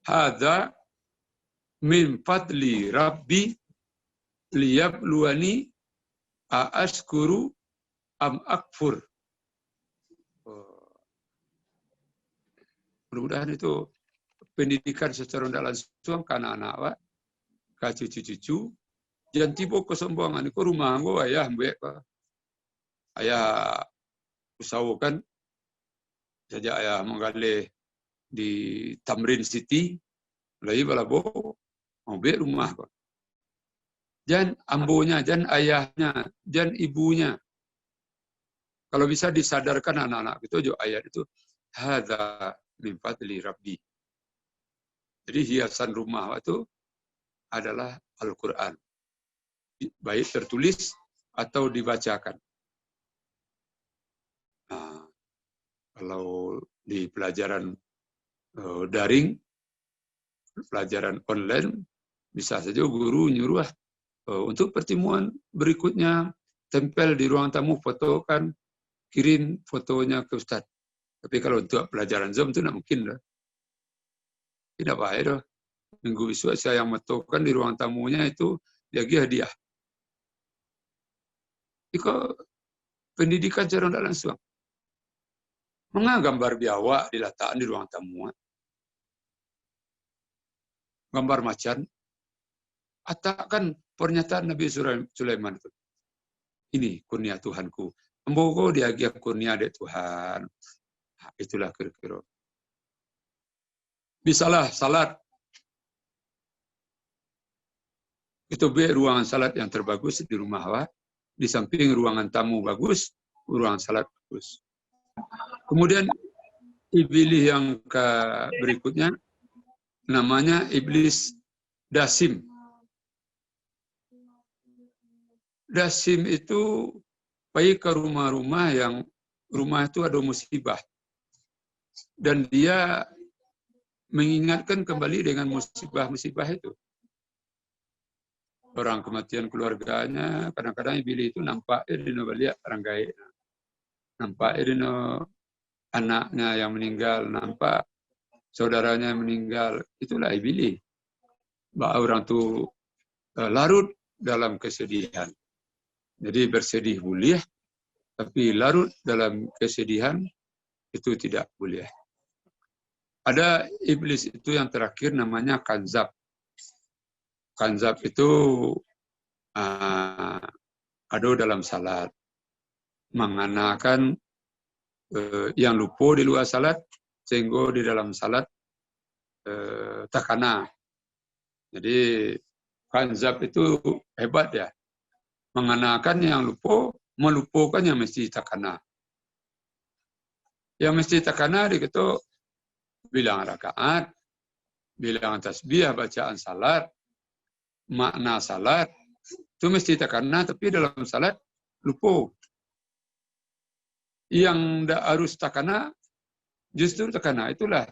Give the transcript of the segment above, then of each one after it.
hadza min fadli rabbi liyabluwani a'askuru am akfur. Mudah-mudahan itu pendidikan secara tidak langsung ke anak-anak, ke cucu-cucu. Jangan tiba kesombongan. Itu rumah aku ayah mbak. Ayah usahakan sejak ayah menggalih di Tamrin City, lagi balabo, mbak rumah kok. Jangan ambonya, jangan ayahnya, jangan ibunya. Kalau bisa disadarkan anak-anak itu juga ayat itu hadza min fadli rabbi. Jadi hiasan rumah itu adalah Al-Quran. Baik tertulis atau dibacakan. Nah, kalau di pelajaran daring, pelajaran online, bisa saja guru nyuruh untuk pertemuan berikutnya, tempel di ruang tamu, fotokan, kirim fotonya ke Ustaz. Tapi kalau untuk pelajaran Zoom itu tidak mungkin. Tidak baik. Minggu besok saya yang fotokan di ruang tamunya itu lagi hadiah. Itu pendidikan secara tidak langsung. Gambar biawak diletakkan di ruang tamu. Gambar macan. Atakan pernyataan Nabi Sulaiman itu. Ini kurnia Tuhanku. Embogo diagia kurnia dari Tuhan. Nah, itulah kira-kira. Bisalah salat. Itu ruangan salat yang terbagus di rumah awak. Di samping ruangan tamu bagus, ruangan salat bagus. Kemudian iblis yang berikutnya namanya iblis Dasim. Dasim itu pergi ke rumah-rumah yang rumah itu ada musibah. Dan dia mengingatkan kembali dengan musibah-musibah itu. Orang kematian keluarganya, kadang-kadang iblis itu nampak di balik orang gaib. Nampak di anaknya yang meninggal, nampak saudaranya yang meninggal. Itulah iblis. Bahwa orang itu larut dalam kesedihan. Jadi bersedih boleh, tapi larut dalam kesedihan itu tidak boleh. Ada iblis itu yang terakhir namanya Kanzab. Kanzab itu ada dalam salat. Menganakan yang lupa di luar salat, sehingga di dalam salat takana. Jadi Kanzab itu hebat ya. Menganakan yang lupa, melupakan yang mesti takana. Yang mesti takana dikata bilang rakaat, bilang tasbih, bacaan salat, makna salat, itu mesti takana, tapi dalam salat lupa. Yang tidak harus takana, justru takana. Itulah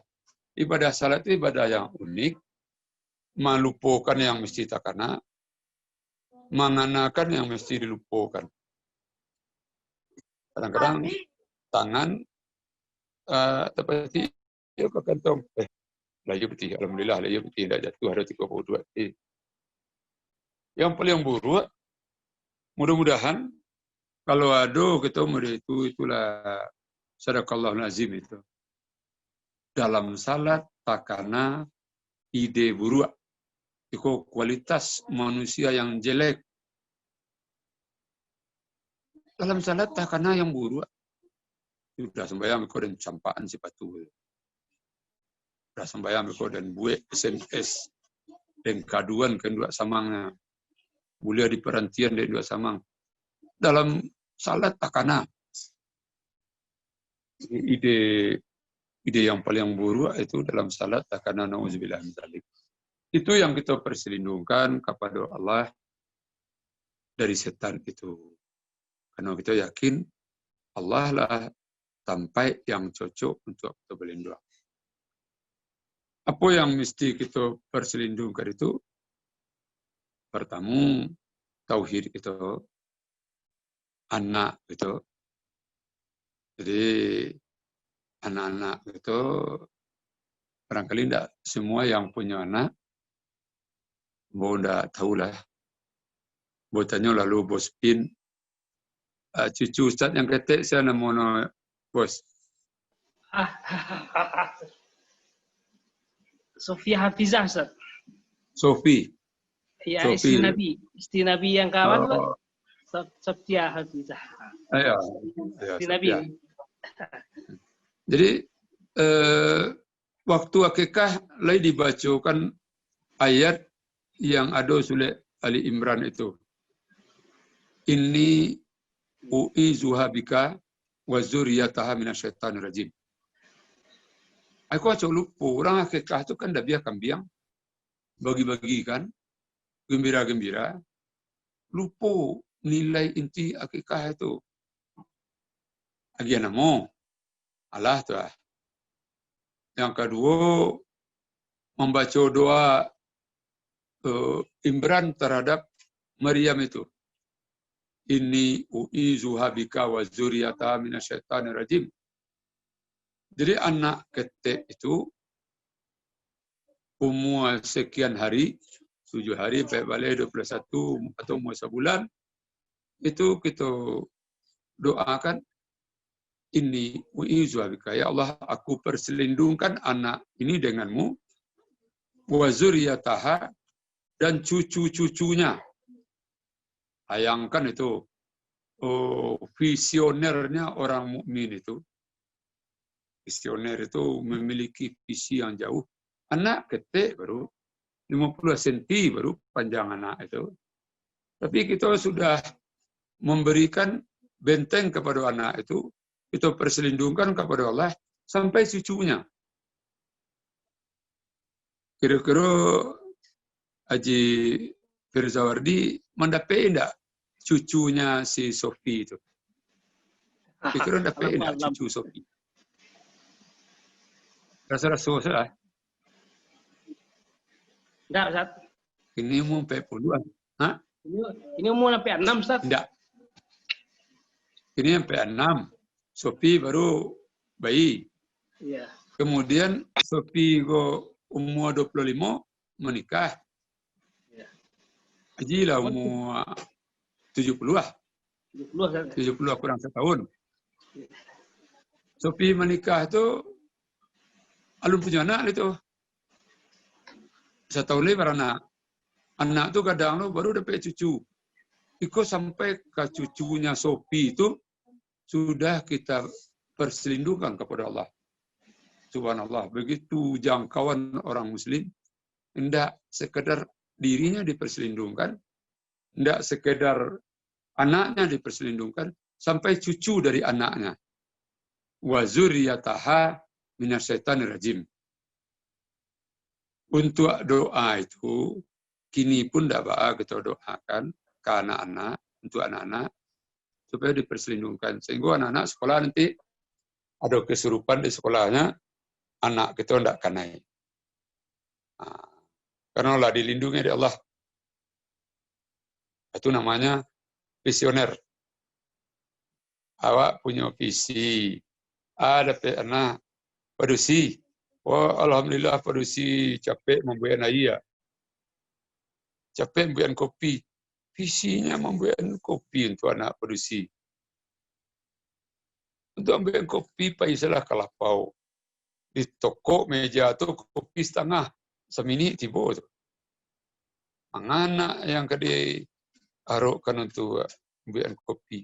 ibadah salat itu ibadah yang unik, melupakan yang mesti takana, menganakan yang mesti dilupakan. Kadang-kadang tangan seperti ya ke kantong. Laju peti, alhamdulillah laju peti tidak jatuh, ada 32. Yang paling buruk, mudah-mudahan kalau ada kita itulah sadaqallahul azim itu. Dalam salat takana ide buruk. Itu kualitas manusia yang jelek. Dalam salat takana yang buruk. Sudah sembahyang kau dan campaan si patu. Sudah sembahyang kau dan buat SMS. Dan kaduan kan dua samangnya. Mulia di perantian dari dua samang. Dalam salat takana. Ide yang paling buruk itu dalam salat takana na'udzubillah min dzalik. Itu yang kita perselindungkan kepada Allah dari setan itu. Karena kita yakin Allah lah sampai yang cocok untuk kita berlindung. Apa yang mesti kita perselindungkan itu? Pertama, tauhid itu. Anak itu. Jadi, anak-anak itu Barangkali tidak semua yang punya anak, Bo tidak tahulah. Bo tanya lalu bos pin, cucu Ustaz yang ketek saya nama bos. Sofia Hafizah, Ustaz. Sofi. Ya, istri Nabi yang kawan, Pak. Sofia Hafizah. Ya, Istri Nabi. Jadi waktu akikah lagi dibacakan ayat yang ada surat Ali Imran itu. Inni u'izuha bika wa zuriyataha minasyaitanir rajim. Aku acok lupa, orang akikah itu kan dah biar kambiang, bagi-bagi kan, gembira-gembira. Lupa nilai inti akikah itu. Agian namo, Allah tu. Yang kedua, membaca doa Imran terhadap Maryam itu. Inni u'izuha bika wa zuriyataha minasyaitanir rajim. Jadi anak ketek itu umur sekian hari, 7 hari, balik 21 atau umur sebulan, itu kita doakan, ini u'izuha bika. Ya Allah, aku perselindungkan anak ini denganmu, wa zuriyataha, dan cucu-cucunya. Bayangkan itu, visionernya orang mukmin itu. Visioner itu memiliki visi yang jauh. Anak ketek baru 50 cm baru panjang anak itu. Tapi kita sudah memberikan benteng kepada anak itu, kita perselindungkan kepada Allah sampai cucunya. Kira-kira Haji Firzawardi mendapat enggak cucunya si Sofi itu? Kira-kira mendapat enggak cucu Sofi? Rasa-rasa saya. Enggak, Ustaz. Ini umur 40-an. Hah? Ini umur sampai 6, Ustaz. Enggak. Ini sampai 6. Sofi baru bayi. Iya. Kemudian Sofi umur 25 menikah. Iya. Haji lah umur 70 lah. 70 kurang setahun. Sofi menikah itu alun punya anak itu. Setahun lebih beranak. Anak itu kadang baru dapat cucu. Ikut sampai ke cucunya Sofi itu sudah kita perselindungkan kepada Allah. Subhanallah, begitu jangkauan orang Muslim, tidak sekedar dirinya diperselindungkan, tidak sekedar anaknya diperselindungkan, sampai cucu dari anaknya. Wa zuriyataha minasyaitanir rajim. Untuk doa itu, kini pun tidak apa kita doakan ke anak-anak, untuk anak-anak, supaya diperselindungkan. Sehingga anak-anak sekolah nanti ada kesurupan di sekolahnya, anak kita tidak kanai. Karena Allah dilindungi oleh Allah. Itu namanya visioner. Awak punya visi. Ada pernah padusi. Wah, alhamdulillah padusi capek membuat air. Capek membuat kopi. Visinya membuat kopi untuk anak padusi. Untuk ambil kopi paisalah kalapau. Di toko meja tu kopi setengah. Semini tiba tu. Anak yang kedai arokkan untuk ambil kopi.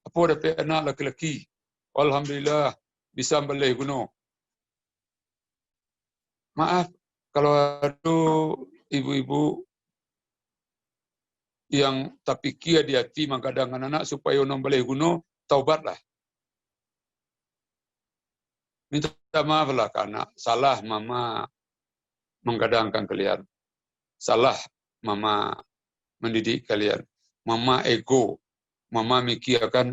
Apa dapat anak laki-laki? Alhamdulillah bisa beli gunung. Maaf kalau ada ibu-ibu yang tak fikir di hati menggadang anak supaya orang boleh guna, taubatlah. Minta maaflah karena salah mama menggadangkan kalian. Salah mama mendidik kalian. Mama ego. Mama mikirkan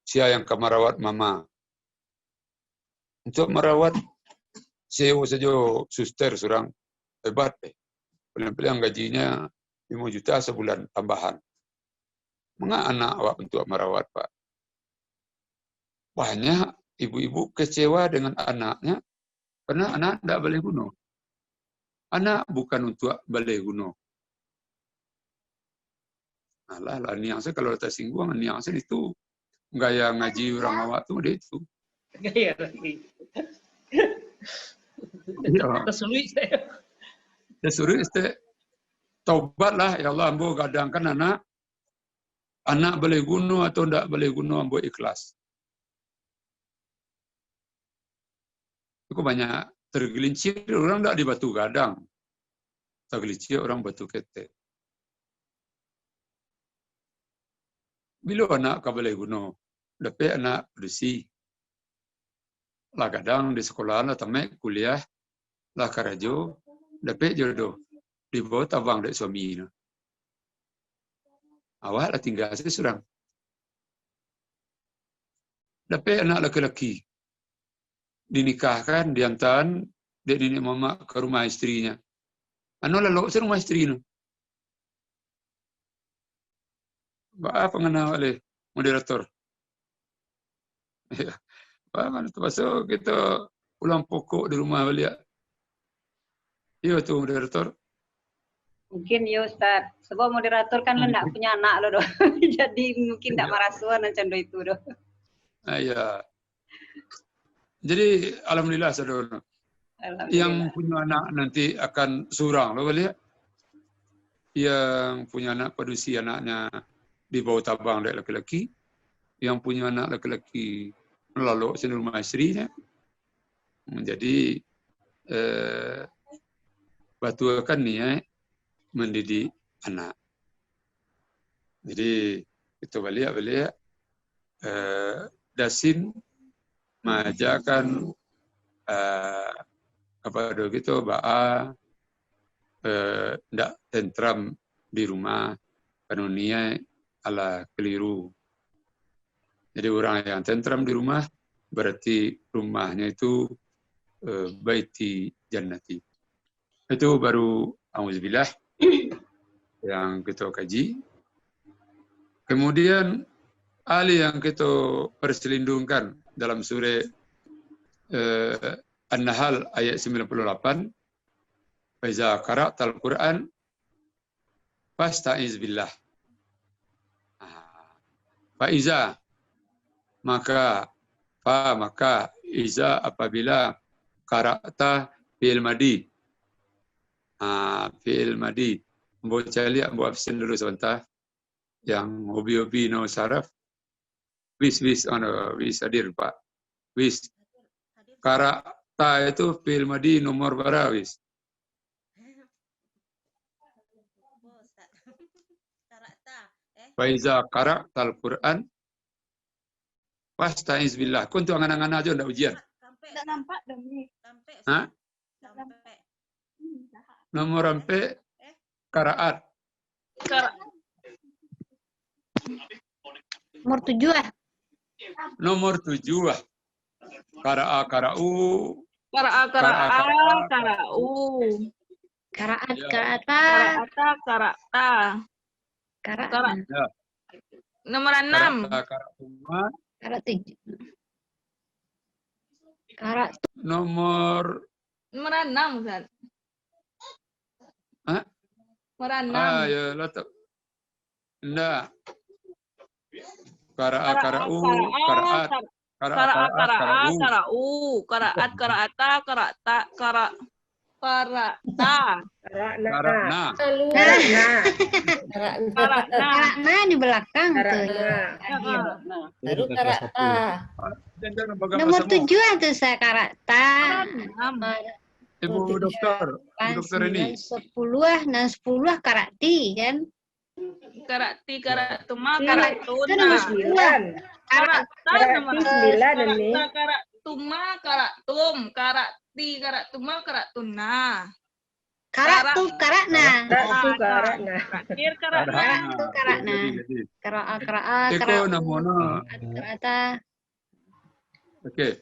siapa yang akan merawat mama. Untuk merawat sewa saja suster seorang hebat. Paling-paling gajinya 5 juta sebulan tambahan. Mengapa anak awak untuk merawat, Pak? Banyak ibu-ibu kecewa dengan anaknya Karena anak tidak boleh guna. Anak bukan untuk boleh guna. Alah, niangsa kalau tersinggung, niangsa itu gaya ngaji orang awak tu dia itu. Gaya lagi. Ya. Tersulit saya. Dia suruh taubatlah ya Allah, ambo gadangkan anak boleh guna atau tidak boleh guna, ambo ikhlas. Itu banyak tergelincir orang tidak di batu gadang. Tergelincir orang batu ketek. Bila anak kau boleh guna, dapat anak bersih. Lah kadang di sekolah lah tamat kuliah, lah karajo, dapat jodoh di bawah tabang dek suami. Awak lah tinggal seorang. Dapat anak laki-laki dinikahkan, diantar dek nenek mama ke rumah istrinya. Anu lalu ke rumah istrinya. Apa pengenal oleh moderator? Ya. Mana tu pasal kita pulang pokok di rumah balik. Iya tu moderator. Mungkin ya Ustaz. Sebab moderator kan nak punya anak lo doh. Jadi mungkin tak marasuan macam itu doh. Ya. Jadi alhamdulillah saudara. Yang punya anak nanti akan surang lo balik. Yang punya anak padusi anaknya di bawah tabang dari laki-laki. Yang punya anak laki-laki lalu di rumah istrinya. Jadi batu akan niat mendidik anak. Jadi itu balik dasin mengajarkan kepada kita bahwa tidak tentram di rumah kanunia ala keliru. Jadi orang yang tentram di rumah berarti rumahnya itu baiti jannati. Itu baru auzubillah yang kita kaji. Kemudian ahli yang kita perselindungkan dalam surah An-Nahl ayat 98. Faiza qara'tal Qur'an fasta'iz billah. Faiza maka iza apabila qara'ta fi'il madi. Fi'il madi. Mbok cari, mbok absen dulu sebentar. Yang hobi-hobi no saraf. Wis hadir Pak. Wis. Qara'ta itu fi'il madi nomor berapa wis? Faiza qara'tal Qur'an fasta'iz billah. Kuntu angan-angan aja ndak ujian. Tak nampak dong ni. Hah? Nomor sampai qiraat. Nomor 7 ah. Nomor 7 ah. Qara'u. Qara'u. Kara'ata. Ya. Nomor 6. Qara'uma. Karat 7. Karat Nomor 6 Ustaz. Hah? Nomor 6. Ya letak. Enggak. Qara'u, qira'at. Karena di belakang tuh. Baru karata. Nomor 7 tuh saya karata. Ibu dokter ini. 10 karati kan. Karati, karatuma, Itu karatuna. nomor 9. Karata nomor 9 ini. Karatuma, karatum, karati, karatuma, karatuna. Karatu karatna. Karatu karatna. Terakhir karatna. Karatu karatna. Kara'a Eko namanya. karata. Oke.